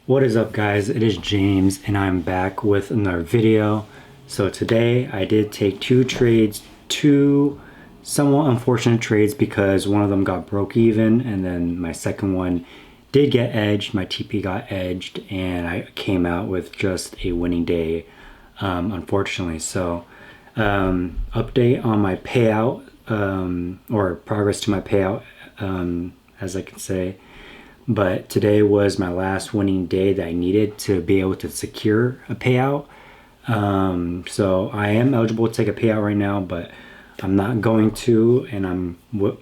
What is up, guys? It is James and I'm back with another video. So today I did take two trades, two somewhat unfortunate trades because one of them got broke even and then my second one did get edged. My TP got edged and I came out with just a winning day, unfortunately. So update on my payout, or progress to my payout, as I can say. But today was my last winning day that I needed to be able to secure a payout. So I am eligible to take a payout right now, but I'm not going to, and I'm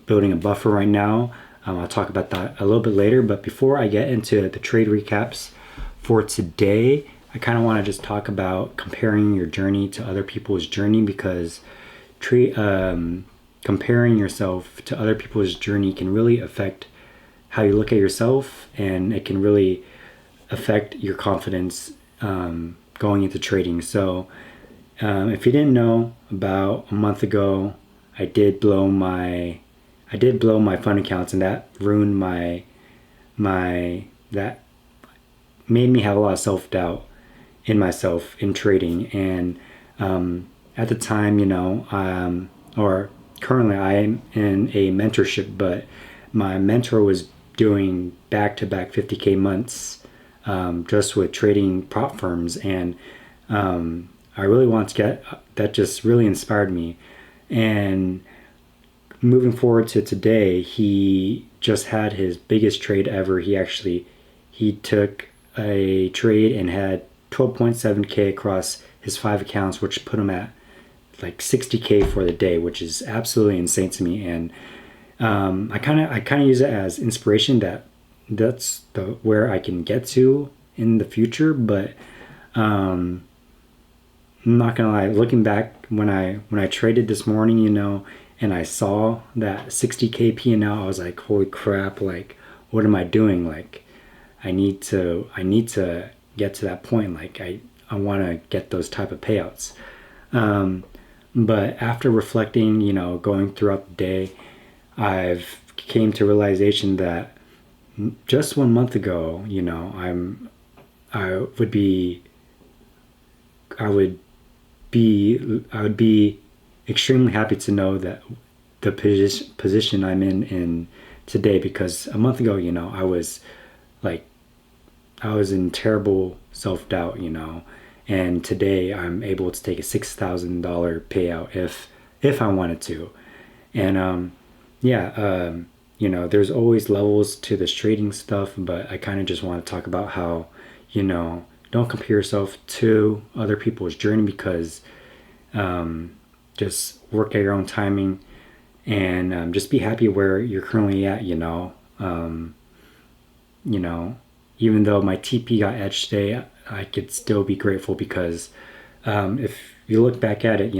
building a buffer right now. I'll talk about that a little bit later, but before I get into the trade recaps for today, I kind of want to just talk about comparing your journey to other people's journey, because comparing yourself to other people's journey can really affect how you look at yourself, and it can really affect your confidence going into trading. So if you didn't know, about a month ago I did blow my fund accounts, and that ruined that made me have a lot of self-doubt in myself in trading. And at the time, or currently I am in a mentorship, but my mentor was doing back-to-back 50K months just with trading prop firms, and I really want to get that. Just really inspired me. And moving forward to today, he just had his biggest trade ever. He took a trade and had 12.7K across his 5 accounts, which put him at like 60K for the day, which is absolutely insane to me. And I kind of use it as inspiration that's where I can get to in the future. But I'm not gonna lie, looking back when I traded this morning, and I saw that 60K P&L, I was like, holy crap, like what am I doing? Like I need to get to that point. Like I want to get those type of payouts. But after reflecting, going throughout the day, I've came to realization that just 1 month ago, I would be extremely happy to know that the position I'm in today, because a month ago, I was in terrible self-doubt, and today I'm able to take a $6,000 payout if I wanted to. And there's always levels to this trading stuff, but I kind of just want to talk about how, don't compare yourself to other people's journey, because just work at your own timing, and just be happy where you're currently at. Even though my TP got edged today, I could still be grateful, because if you look back at it,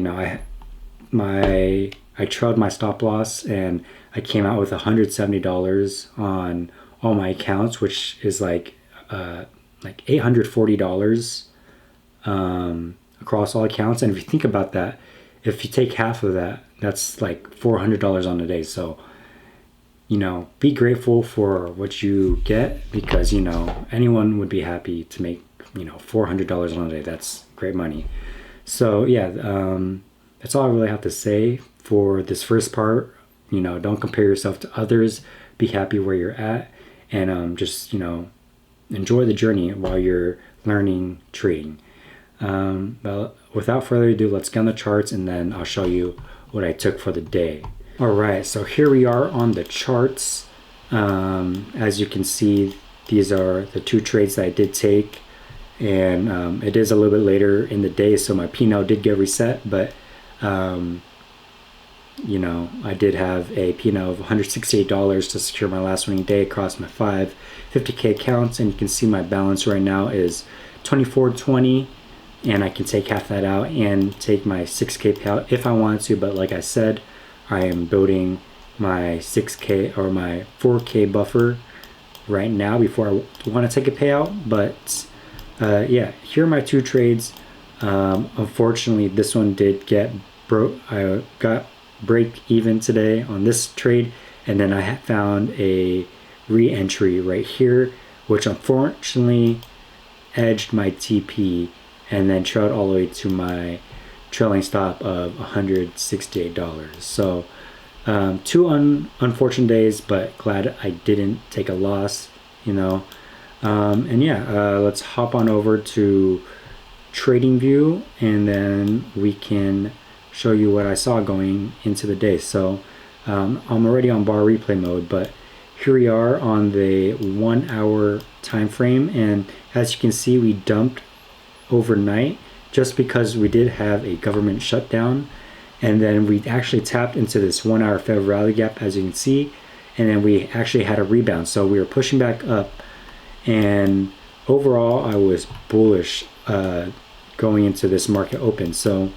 I trailed my stop loss and I came out with $170 on all my accounts, which is like $840 across all accounts. And if you think about that, if you take half of that, that's like $400 on a day. So be grateful for what you get, because anyone would be happy to make $400 on a day. That's great money. So yeah, that's all I really have to say for this first part. Don't compare yourself to others, be happy where you're at, and just enjoy the journey while you're learning trading. But without further ado, let's get on the charts, and then I'll show you what I took for the day. All right, so here we are on the charts. As you can see, these are the two trades that I did take, and it is a little bit later in the day, so my P&L did get reset, but I did have a P&L of $168 to secure my last winning day across my 5 50K accounts, and you can see my balance right now is $24.20, and I can take half that out and take my 6K payout if I wanted to. But like I said, I am building my 6K or my 4K buffer right now before I want to take a payout. But yeah, here are my two trades. Unfortunately, this one did get broke. I got break even today on this trade, and then I found a re-entry right here, which unfortunately edged my TP and then trailed all the way to my trailing stop of $168. So two unfortunate days, but glad I didn't take a loss, you know. And yeah, let's hop on over to TradingView, and then we can show you what I saw going into the day. So I'm already on bar replay mode, but here we are on the 1 hour time frame, and as you can see, we dumped overnight just because we did have a government shutdown, and then we actually tapped into this 1 hour fair value gap, as you can see, and then we actually had a rebound. So we were pushing back up, and overall I was bullish going into this market open. So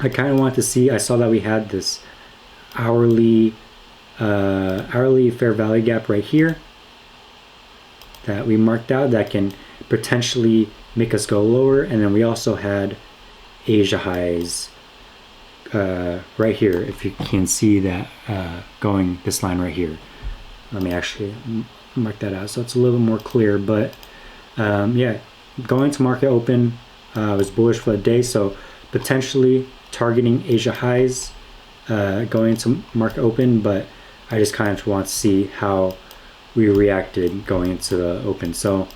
I kind of want to see, I saw that we had this hourly fair value gap right here that we marked out that can potentially make us go lower, and then we also had Asia highs right here, if you can see that going this line right here. Let me actually mark that out so it's a little more clear. But yeah, going to market open, I was bullish for the day, so potentially targeting Asia highs going into market open, but I just kind of want to see how we reacted going into the open. So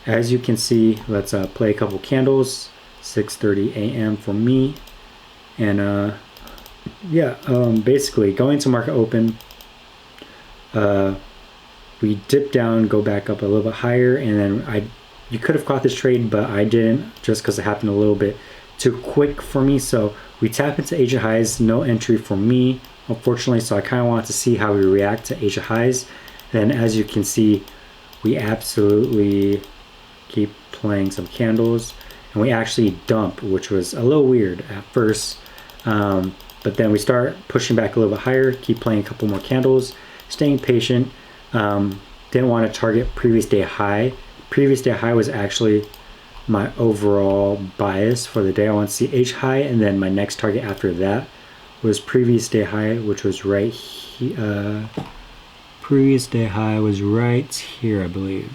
as you can see, let's play a couple candles. 6:30 a.m. for me, and yeah, basically going to market open, we dip down, go back up a little bit higher, and then you could have caught this trade, but I didn't, just because it happened a little bit too quick for me. So we tap into Asia highs, no entry for me, unfortunately. So I kind of want to see how we react to Asia highs. Then as you can see, we absolutely keep playing some candles, and we actually dump, which was a little weird at first, but then we start pushing back a little bit higher, keep playing a couple more candles, staying patient. Didn't want to target previous day high. Previous day high was actually my overall bias for the day. I want to see H high, and then my next target after that was previous day high, which was right here. Previous day high was right here, I believe.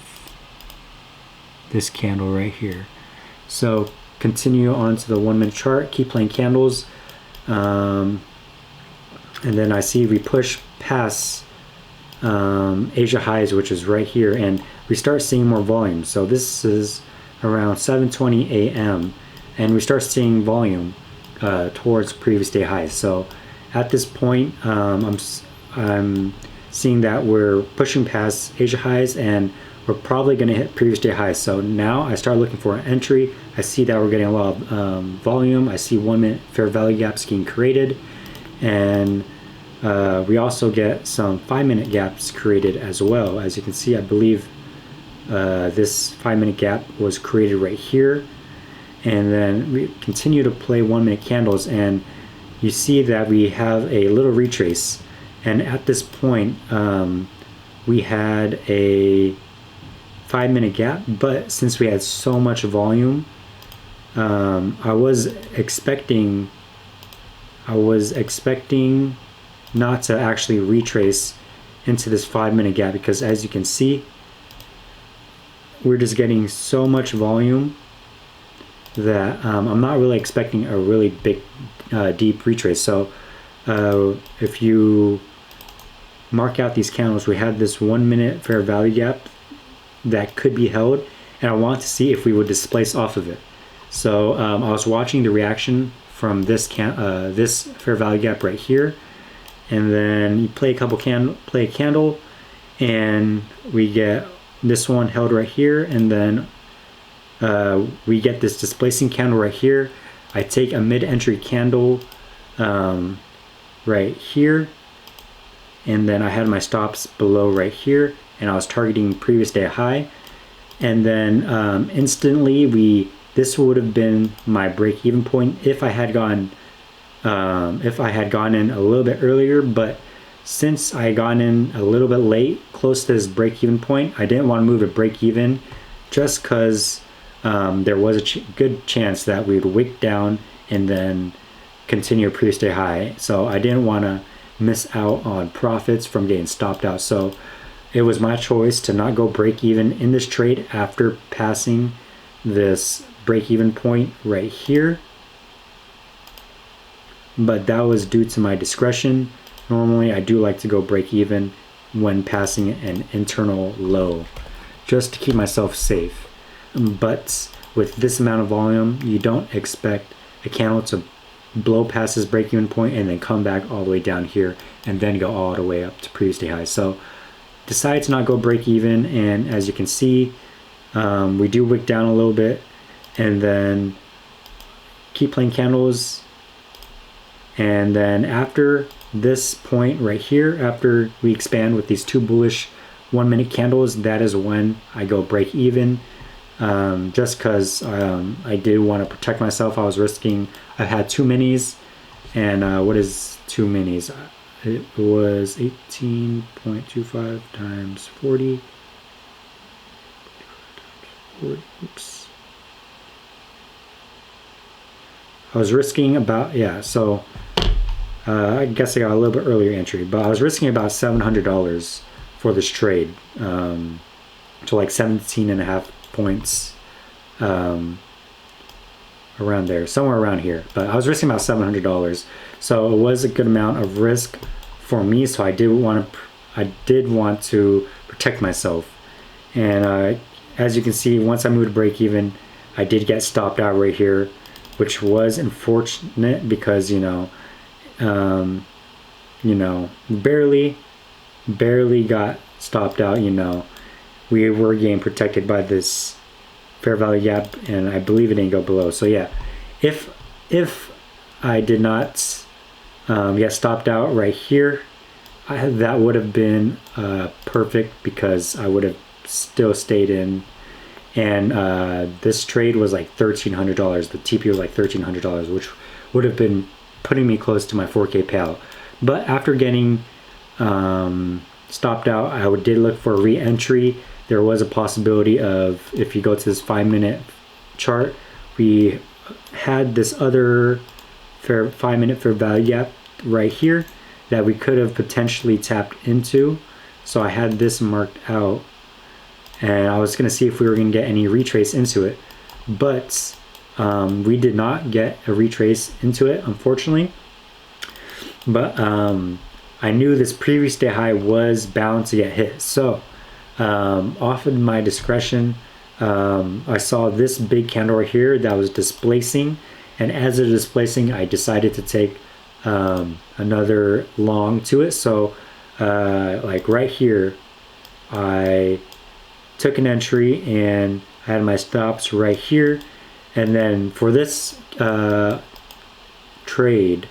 This candle right here. So continue on to the 1 minute chart, keep playing candles, and then I see we push past Asia highs, which is right here, and we start seeing more volume. So this is around 7:20 a.m. and we start seeing volume towards previous day highs. So at this point, I'm seeing that we're pushing past Asia highs, and we're probably going to hit previous day highs. So now I start looking for an entry. I see that we're getting a lot of volume. I see 1 minute fair value gaps being created, and we also get some 5 minute gaps created as well. As you can see, I believe this 5 minute gap was created right here, and then we continue to play 1 minute candles, and you see that we have a little retrace. And at this point, we had a 5 minute gap, but since we had so much volume, I was expecting not to actually retrace into this 5 minute gap, because as you can see, we're just getting so much volume that I'm not really expecting a really big deep retrace. So if you mark out these candles, we had this 1 minute fair value gap that could be held, and I want to see if we would displace off of it. So I was watching the reaction from this fair value gap right here, and then you play a candle, and we get this one held right here, and then we get this displacing candle right here. I take a mid-entry candle right here, and then I had my stops below right here, and I was targeting previous day high, and then instantly this would have been my break-even point if I had gone in a little bit earlier. But since I had gone in a little bit late, close to this break-even point, I didn't want to move to break-even, just because there was a good chance that we would wick down and then continue a previous day high. So I didn't want to miss out on profits from getting stopped out. So it was my choice to not go break even in this trade after passing this break-even point right here, but that was due to my discretion. Normally I do like to go break even when passing an internal low, just to keep myself safe. But with this amount of volume, you don't expect a candle to blow past this break-even point and then come back all the way down here and then go all the way up to previous day high. So decided to not go break even, and as you can see, we do wick down a little bit and then keep playing candles. And then after this point right here, after we expand with these two bullish 1 minute candles, that is when I go break even. Just because I did want to protect myself. I was risking, I've had 2 minis, and what is 2 minis? It was 18.25 times 40. Oops. I was risking about, yeah, so I guess I got a little bit earlier entry, but I was risking about $700 for this trade, to like 17.5 points, around there, somewhere around here. But I was risking about $700, so it was a good amount of risk for me. So I did want to protect myself, and as you can see, once I moved to break even, I did get stopped out right here, which was unfortunate because barely got stopped out. We were getting protected by this fair value gap, and I believe it didn't go below. So yeah, if I did not get stopped out right here, that would have been perfect, because I would have still stayed in. And this trade was like $1,300. The TP was like $1,300, which would have been putting me close to my 4K payout. But after getting stopped out, I did look for a re-entry. There was a possibility of, if you go to this 5-minute chart, we had this other 5-minute fair value gap right here that we could have potentially tapped into. So I had this marked out, and I was going to see if we were going to get any retrace into it, but we did not get a retrace into it, unfortunately. But I knew this previous day high was bound to get hit, so off of my discretion, I saw this big candle right here that was displacing, and as it was displacing, I decided to take another long to it. So like right here, I took an entry and I had my stops right here. And then for this trade,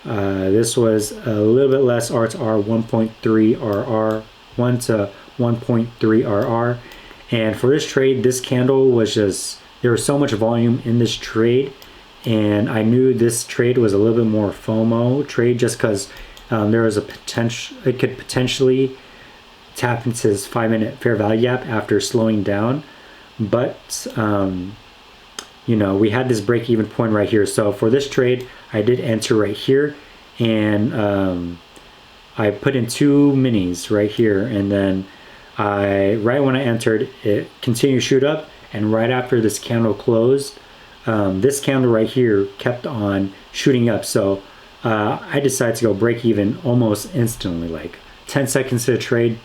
this was a little bit less R to R, 1.3 RR, 1 to 1.3 RR. And for this trade, this candle was just, there was so much volume in this trade, and I knew this trade was a little bit more FOMO trade, just because there was a potential, it could potentially tap into this 5-minute fair value gap after slowing down. But we had this break even point right here. So for this trade, I did enter right here, and I put in 2 minis right here, and then right when I entered, it continued to shoot up, and right after this candle closed, this candle right here kept on shooting up. So I decided to go break even almost instantly, like 10 seconds to the trade.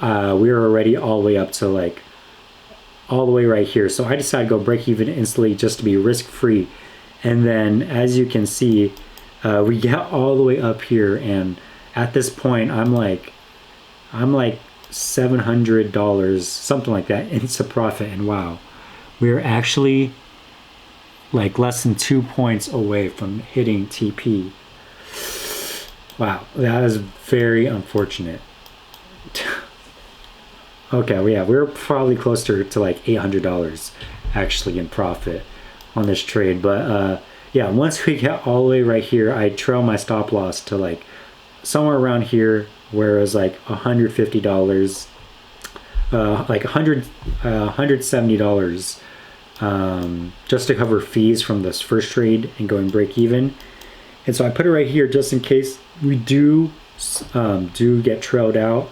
We were already all the way up to like all the way right here. So I decided to go break even instantly just to be risk free. And then as you can see, we get all the way up here, and at this point I'm like $700, something like that, into profit. And wow, we're actually like less than 2 points away from hitting TP. Wow, that is very unfortunate. Okay, well, yeah, we're probably closer to like $800 actually in profit on this trade. But yeah, once we get all the way right here, I trail my stop loss to like somewhere around here, where it was like $150, like $170, just to cover fees from this first trade and going break even. And so I put it right here just in case we do get trailed out,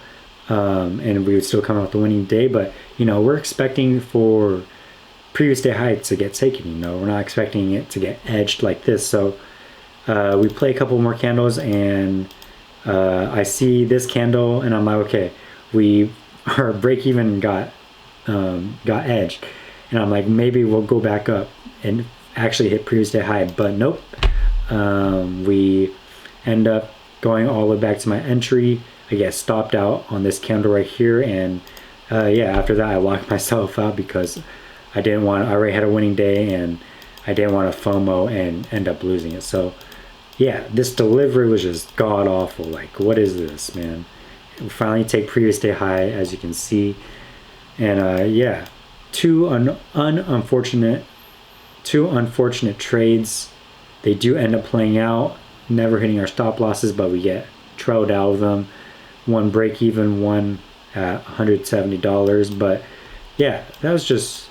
and we would still come out the winning day. But we're expecting for previous day high to get taken. You know, we're not expecting it to get edged like this. So we play a couple more candles, and I see this candle, and I'm like, okay, our break even got edged, and I'm like, maybe we'll go back up and actually hit previous day high, but nope. We end up going all the way back to my entry. I get stopped out on this candle right here, and yeah, after that I locked myself out because I already had a winning day, and I didn't want to FOMO and end up losing it. So yeah, this delivery was just god awful. Like, what is this, man? We finally take previous day high, as you can see, and yeah, two unfortunate trades. They do end up playing out, never hitting our stop losses, but we get trailed out of them. One break even, one at $170. But yeah, that was just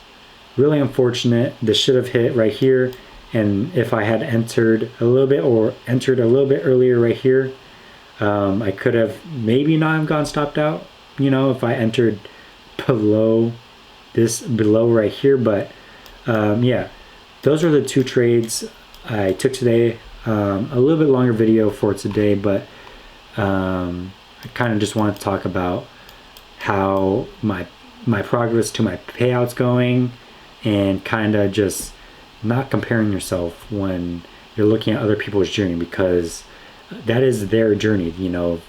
really unfortunate. This should have hit right here, and if I had entered a little bit earlier right here, I could have maybe not have gone stopped out, you know, if I entered below right here. But yeah, those are the two trades I took today. A little bit longer video for today, but I kind of just want to talk about how my progress to my payouts going, and kind of just not comparing yourself when you're looking at other people's journey, because that is their journey. You know,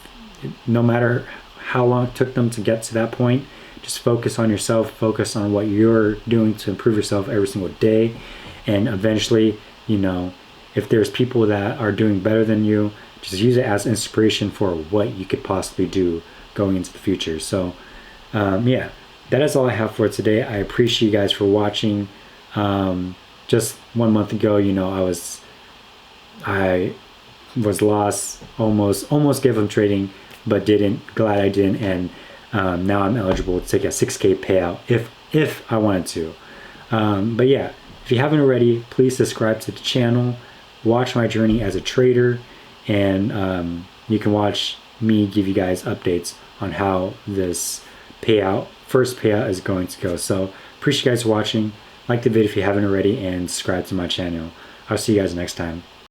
no matter how long it took them to get to that point, just focus on yourself, focus on what you're doing to improve yourself every single day, and eventually, you know, if there's people that are doing better than you, just use it as inspiration for what you could possibly do going into the future. So yeah, that is all I have for today. I appreciate you guys for watching. Just 1 month ago, you know, I was lost, almost gave up trading, but didn't. Glad I didn't, and now I'm eligible to take a 6K payout if I wanted to. But yeah, if you haven't already, please subscribe to the channel, watch my journey as a trader, and you can watch me give you guys updates on how this first payout is going to go. So appreciate you guys watching. Like the video if you haven't already, and subscribe to my channel. I'll see you guys next time.